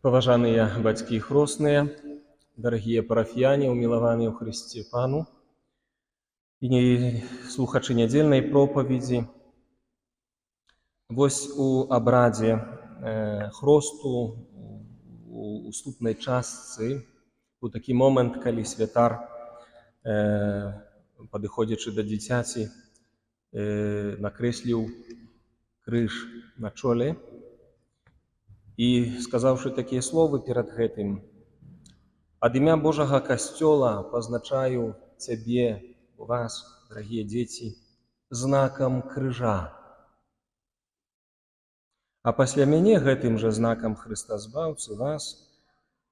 Паважаныя бацькі і хросныя, дарагія парафіяне, умілаваныя ў Хрысце Пану і слухачы нядзельнай пропаведзі. Вось у абрадзе хросту, у уступнай частцы, у такі момант, калі святар, падыходзячы да дзіцяці, накрэсліў крыж на чоле і, сказаўшы такія словы перад гэтым: «Ад імя Божага Касцёла пазначаю цябе, вас, дарагія дзеці, знакам крыжа. А пасля мяне гэтым жа знакам Хрыстазбаўцы вас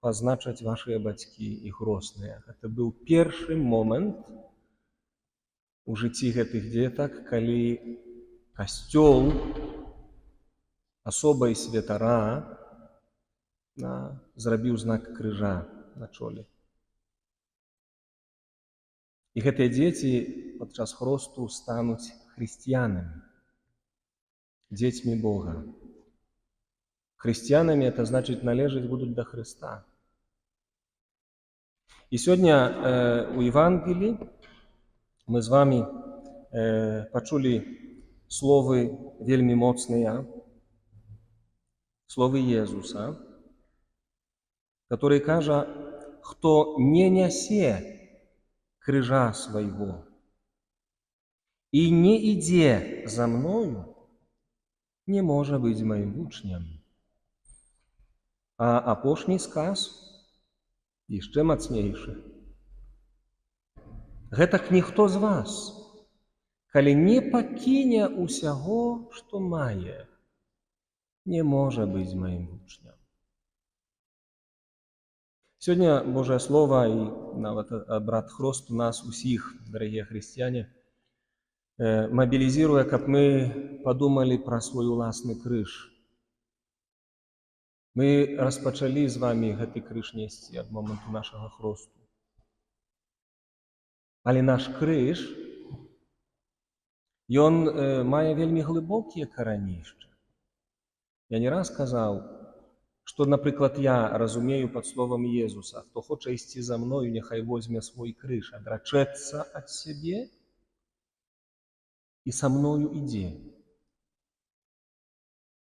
пазначаць вашыя бацькі і хросныя». Гэта быў першы момант у жыцці гэтых дзетак, калі Касцёл асобай святара зрабіў знак крыжа на чоле. І гэтыя дзеці падчас хросту стануць хрысціянамі, дзецьмі Бога. Хрысціянамі — это значыць належаць будуць да Хрыста. І сёння у Евангелі мы з вамі пачулі словы вельмі моцныя, словы Езуса, который кажа: «Хто не нясе крыжа свайго і не ідзе за мною, не можа быць маім вучнем». А апошні сказ яшчэ мацнейшы: «Гэтак ніхто з вас, калі не пакіне ўсяго, што мае, не можа быць маім вучнем». Сёння Божае Слова і нават абрад хросту нас усіх, дарагія хрысціяне, мабілізіруе, каб мы падумалі пра свой уласны крыж. Мы распачалі з вамі гэты крыж несці ад моманту нашага хросту. Але наш крыж, ён мае вельмі глыбокія каранішчы. Я не раз казаў, што, напрыклад, я разумею пад словам Езуса: «Хто хоча ісці за мною, няхай возьме свой крыж, адрачэцца ад сябе і са мною ідзе».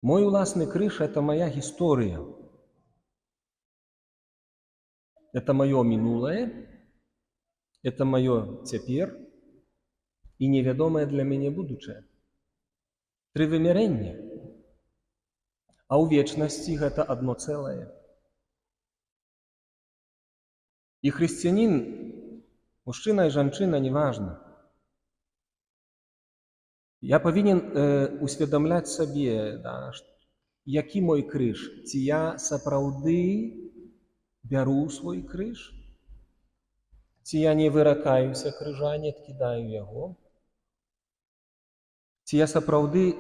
Мой уласны крыж — это моя гісторыя. Это маё мінулае, это маё цяпер і невядомае для мяне будучае. Тры вымярэнні. А ў вечнасці гэта адно цэлае. І хрысціянін, мужчына і жанчына, неважна, я павінен усведамляць сабе, які мой крыж, ці я сапраўды бяру свой крыж, ці я не выракаюся крыжа, не адкідаю яго, ці я сапраўды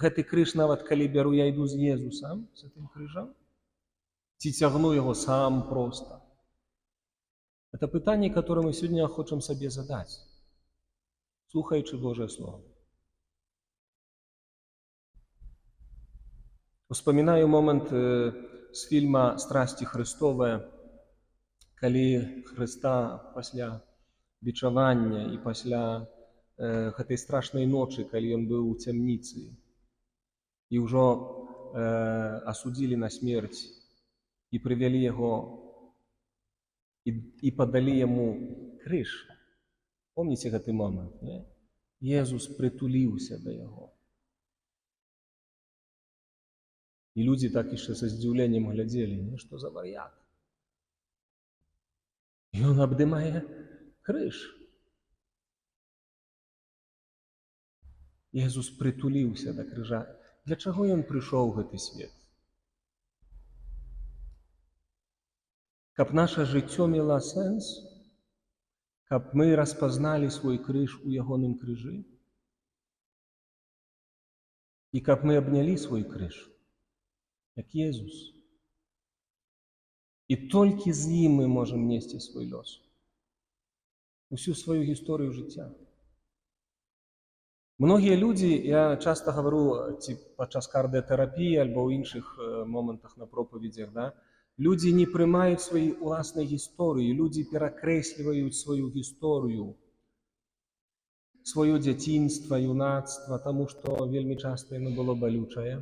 гэты крыж, нават калі бяру, я іду з Езусам, з гэтым крыжам, ці цягну яго сам проста. Это пытанне, которое мы сегодня хочам сабе задаць, слухаючы Божае Слово. Успамінаю момант з фільма «Страсці Хрыстовыя», калі Хрыста пасля бичавання і пасля гэтай страшнай ночы, калі ён быў у цямніцы і ўжо асудзілі на смерць і прывялі яго і падалі яму крыж. Помніце гэты момант, не? Езус прытуліўся да яго. І людзі так яшчэ са здзіўленнем глядзелі: «Ну, што за вар'ят? Ён абдымае крыж». Езус прытуліўся да крыжа. Для чаго ён прыйшоў у гэты свет? Каб наша жыццё мела сэнс, каб мы распазналі свой крыж у ягоным крыжы, і каб мы абнялі свой крыж, як Езус. І толькі з ім мы можам несці свой лёс, усю сваю гісторыю жыцця. Многія людзі, я часта гавару ці падчас кардыятэрапіі альбо ў іншых момантах на пропаведзях, Людзі не прымаюць свае ўласнай гісторыі, людзі перакрэсліваюць сваю гісторыю, сваё дзяцінства, юнацтва, таму што вельмі часта яно было балючае.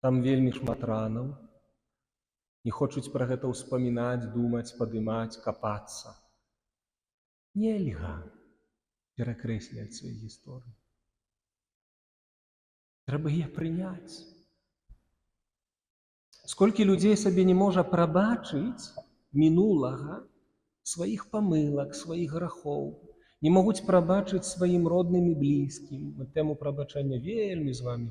Там вельмі шмат ранаў. Не хочуць пра гэта ўспамінаць, думаць, падымаць, капацца. Нельга перакрэсліваць свае гісторыі. Трэба яе прыняць. Сколькі людзей сабе не можа прабачыць мінулага, сваіх памылак, сваіх грахоў, не могуць прабачыць сваім родным і блізкім. Мы тэму прабачэння вельмі з вамі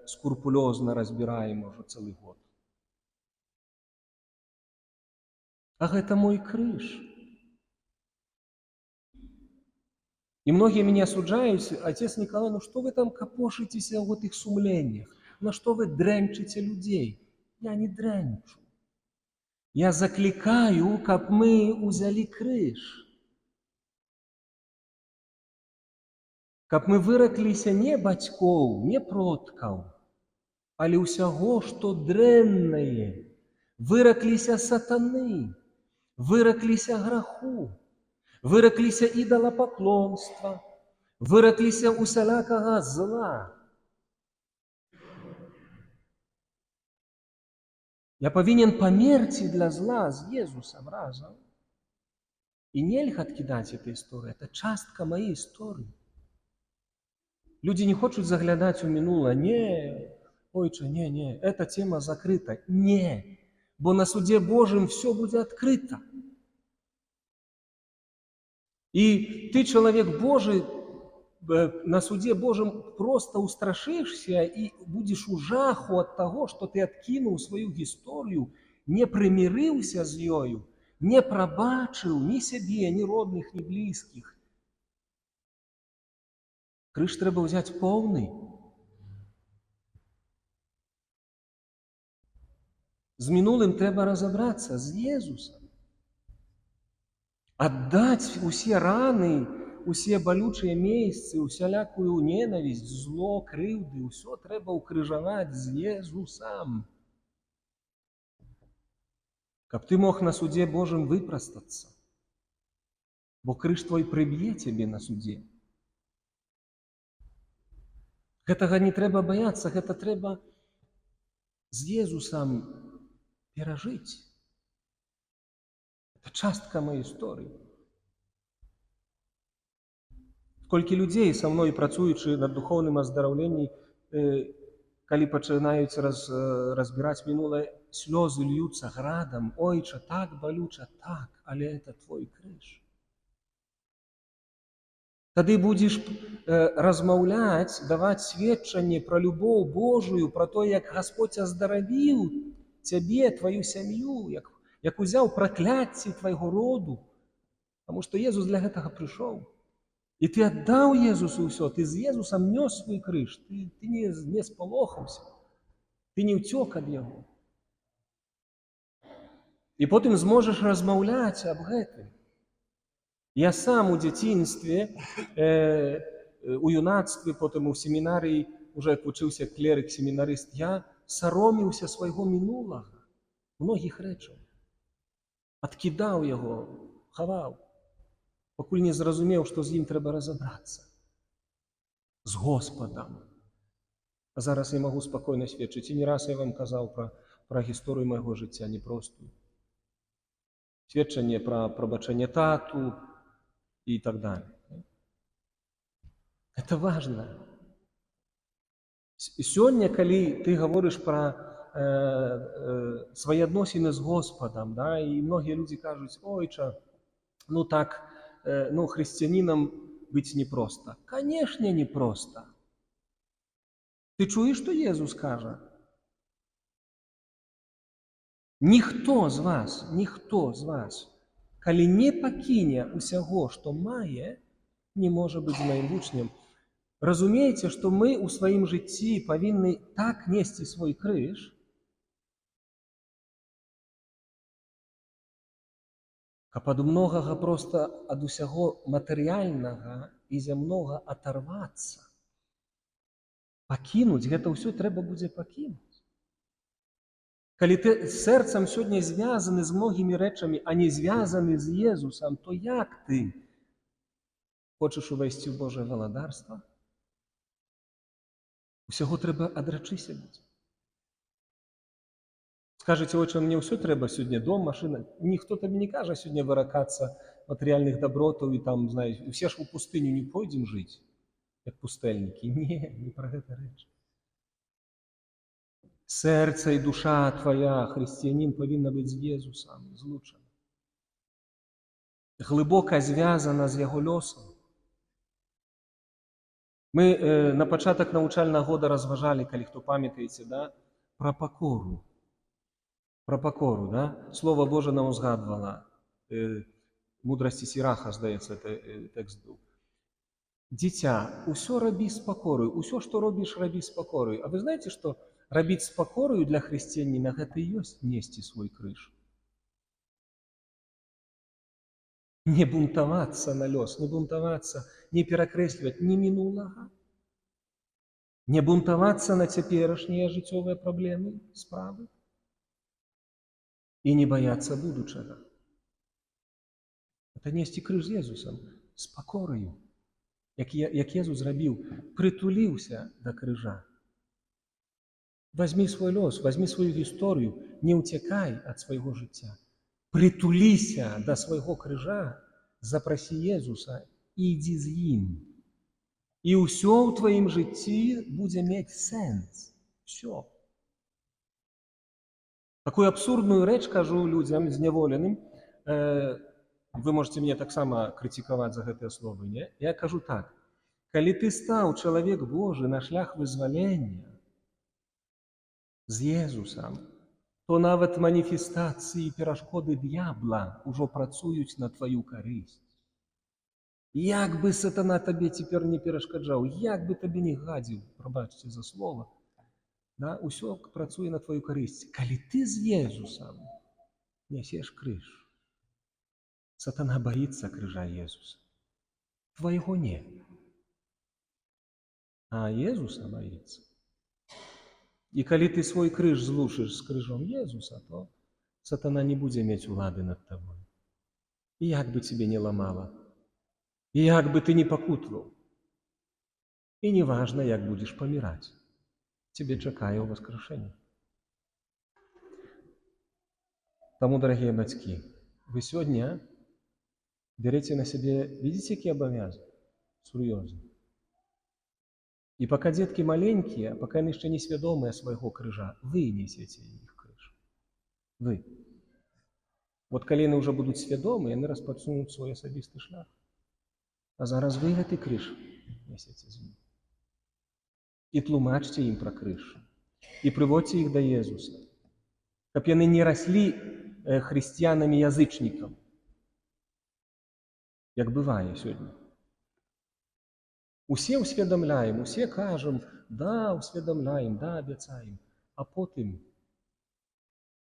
скрупулёзна разбіраем ужо цэлы год. А гэта мой крыж. І многія мяне асуджаюць: отец Николай, ну што вы там капошыцеся ў гэтых сумленнях? На што вы дрэнчыце людзей? Я не дрэнчу. Я заклікаю, каб мы ўзялі крыж. Каб мы выракліся не бацькоў, не продкаў, але ўсяго, што дрэннае. Выракліся сатаны, выракліся граху, выракліся ідалапаклонства, выракліся усялякага зла. Я павінен памерці для зла з Езусам разам. І нельга адкідаць эту гісторыю. Это частка маёй гісторыі. Людзі не хочуць заглядаць у мінулае. Не, ойча, не, эта тема закрыта. Не, бо на суде Божым все будзе адкрыта. І ты, чалавек Божы, на суде Божым просто устрашышся і будзеш у жаху ад таго, што ты адкінуў сваю гісторыю, не прымірыўся з ёю, не прабачыў ні сябе, ні родных, ні блізкіх. Крыж трэба ўзяць поўны. З мінулым трэба разабрацца з Езусам. Аддаць усе раны, усе балючыя месцы, усялякую ненавісць, зло, крыўды, ўсё трэба ўкрыжаваць з Езусам. Каб ты мог на суде Божым выпрастацца. Бо крыж твой прыб'е цябе на суде. Гэтага не трэба баяцца, гэта трэба з Езусам перажыць. Это частка маёй гісторыі. Колькі людзей са мной, працуючы над духоўным аздараўленнем, калі пачынаюць разбіраць мінулае, слёзы льюцца градам. Ойча, так балюча, так, але это твой крыж. Тады будзеш размаўляць, даваць сведчанне пра любоў Божую, пра то, як Гасподзь аздаравіў цябе, тваю сям'ю, як узяў пракляцці твайго роду, таму што Езус для гэтага прыйшоў. І ты аддаў Езусу ўсё, ты з Езусам нёс свой крыж, ты не спалохаўся, ты не ўцёк ад яго. І потым зможаш размаўляць аб гэтым. Я сам у дзяцінстве, у юнацтве, потым у семінарыі, уже як вучыўся клерык-семінарыст, я саромеўся свайго мінулага, многіх рэчаў. Адкідаў яго, хаваў, пакуль не зразумеў, што з ім трэба разабрацца. З Господам. А зараз я магу спакойна сведчыць. І не раз я вам казаў пра гісторыю майго жыцця непростую. Сведчанне пра прабачэнне тату, и так далее. Это важно. Сёння, калі ты гаворыш пра свае адносіны з Господам, да, і многія людзі кажуць: ойча, ну так, хрысціянінам быць непроста. Канешне, непроста. Ты чуеш, што Езус кажа? Ніхто з вас, калі не пакіне ўсяго, што мае, не можа быць маім вучнем. Разумееце, што мы ў сваім жыцці павінны так несці свой крыж, каб ад многага проста ад усяго матэрыяльнага і зямнога адарвацца. Пакінуць, гэта ўсё трэба будзе пакінуць. Калі ты сэрцам сёння звязаны з многімі рэчамі, а не звязаны з Езусам, то як ты хочаш увайсці ў Божае валадарства? Усяго трэба адрачыся быць. Скажаце, отче, мне ўсё трэба сёння, дом, машына. Ніхто табе не кажа сёння выракацца матэрыяльных дабротаў і там, знаеш, усе ж у пустыню не пойдзем жыць, як пустэльнікі. Не пра гэта рэч. Сэрца і душа твая, хрысціянін, павінна быць з Езусам, злучана. Глыбока звязана з яго лёсам. Мы на пачатак навучальнага года разважалі, калі хто памятаеце, да, пра пакору. Пра пакору, да? Слова Божа нам узгадвала. Мудрасці Сіраха, здаецца, тэкст быў. Дзіця, усё рабі з пакорою, усё, што робіш, рабі з пакорою. А вы знаеце, што рабіць з пакорою для хрысціяніна гэта і ёсць несці свой крыж. Не бунтавацца на лёс, не бунтавацца, не перакрэсліваць ні мінулага, не бунтавацца на цяперашнія жыццёвыя праблемы, справы і не баяцца будучага. Гэта несці крыж з Езусам, з пакораю, як Езус зрабіў, прытуліўся да крыжа. Вазьмі свой лёс, вазьмі сваю гісторыю, не ўцякай ад свайго жыцця. Прытуліся да свайго крыжа, запрасі Езуса і ідзі з ім. І ўсё ў тваім жыцці будзе мець сэнс. Усё. Такую абсурдную рэч кажу людзям зняволеным. Вы можете мяне таксама крытыкаваць за гэтыя словы, не? Я кажу так. Калі ты стаў чалавек Божы на шлях вызвалення з Езусам, то нават маніфестацыі і перашкоды д'ябла ўжо працуюць на тваю карысць. Як бы сатана табе цяпер не перашкаджаў, як бы табе не гадзіў, прабачце за слова, да, усё працуе на тваю карысць. Калі ты з Езусам нясеш крыж, сатана баіцца крыжа Езуса. Твайго не. А Езуса баіцца. І калі ты свой крыж злучыш з крыжом Езуса, то сатана не будзе мець улады над табой. І як бы цябе не ламала, і як бы ты не пакутваў, і не важна, як будзеш паміраць, цябе чакае ўваскрашэнне. Таму, дарагія бацькі, вы сёння бярэце на сябе, видите, які абавязак? Сур'ёзны. І пака дзеткі маленькія, пака яны яшчэ не свядомыя свайго крыжа, вы несеце іх крыж. Вы. Вот калі яны ўжо будуць свядомыя, яны распачнуць свой асабісты шлях. А зараз вы гэты крыж несеце з ім. І тлумачце ім пра крыж. І прыводзьце іх да Езуса. Каб яны не раслі хрысціянамі-язычнікам, як бывае сёння. Усе ўсведамляем, усе кажам, да, ўсведамляем, да, абяцаем, а потым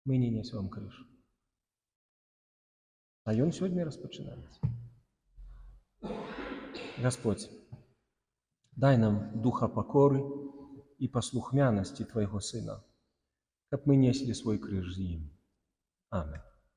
мы не нясём крыж. А ён сёння распачынаецца. Господь, дай нам духа пакоры і паслухмянасці Твайго Сына, каб мы неслі свой крыж з ім. Амин.